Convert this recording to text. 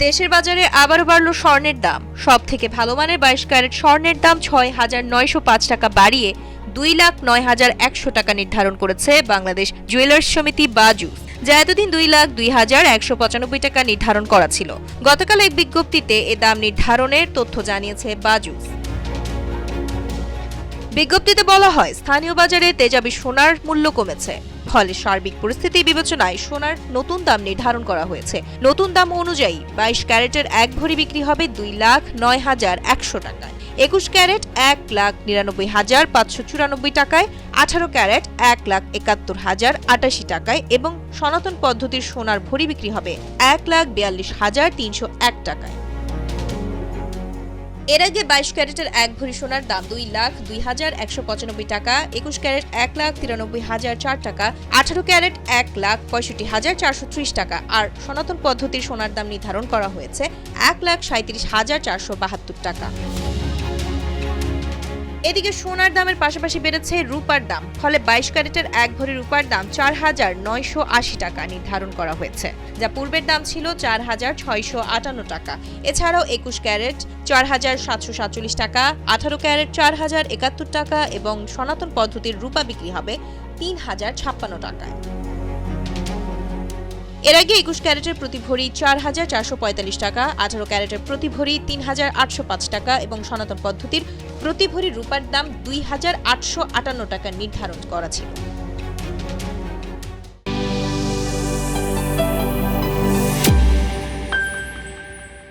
দেশের বাজারে আবারও বাড়ল স্বর্ণের দাম। সবথেকে ভালো মানের 22 ক্যারেট স্বর্ণের দাম ৬,৯০৫ টাকা বাড়িয়ে ২,০৯,১০০ টাকা নির্ধারণ করেছে বাংলাদেশ জুয়েলার্স সমিতি বাজুস, যা এতদিন ২,০২,১৯৫ টাকা নির্ধারণ করা ছিল। গতকাল এক বিজ্ঞপ্তিতে এ দাম নির্ধারণের তথ্য জানিয়েছে বাজুস। বিজ্ঞপ্তিতে বলা হয়, স্থানীয় বাজারে তেজাবি সোনার মূল্য কমেছে, ফলে সার্বিক পরিস্থিতি বিবেচনায় সোনার নতুন দাম নির্ধারণ করা হয়েছে। নতুন দাম অনুযায়ী 22 ক্যারেটের ১ ভরি বিক্রি হবে ২,০৯,১০০ টাকায়, ২১ ক্যারেট ১,৯৯,৫৯৪ টাকায়, ১৮ ক্যারেট ১,৭১,০৮৮ টাকায় এবং সনাতন পদ্ধতির সোনার ভরি বিক্রি হবে ১,৪২,৩০১ টাকায়। এর আগে 22 ক্যারেটের 1 ভরি সোনার দাম ২,০২,১৯৫ টাকা, ২১ ক্যারেট ১,৯৩,০০৪ টাকা, ১৮ ক্যারেট ১,৬৫,৪৩০ টাকা আর সনাতন পদ্ধতির সোনার দাম নির্ধারণ করা হয়েছে ১,৩৭,৪৭২ টাকা। এদিকে সোনার দামের পাশাপাশি বেড়েছে রূপার দাম, ফলে 22 ক্যারেটের 1 ভরি রূপার দাম ৪,৯৮০ টাকা নির্ধারণ করা হয়েছে, যা পূর্বের দাম ছিল ৪,৬৫৮ টাকা। এছাড়াও ২১ ক্যারেট ৪,৭৪৭ টাকা, ১৮ ক্যারেট ৪,০৭১ টাকা এবং সনাতন পদ্ধতির রূপা বিক্রি হবে ৩,০৫৬ টাকায়। এর আগে ২১ ক্যারেটের প্রতি ভরি ৪,৪৪৫ টাকা, ১৮ ক্যারেটের প্রতি ভরি ৩,৮০৫ টাকা এবং সনাতন পদ্ধতির প্রতি ভরি রূপার দাম ২,৮৫৮ টাকা নির্ধারণ করা ছিল।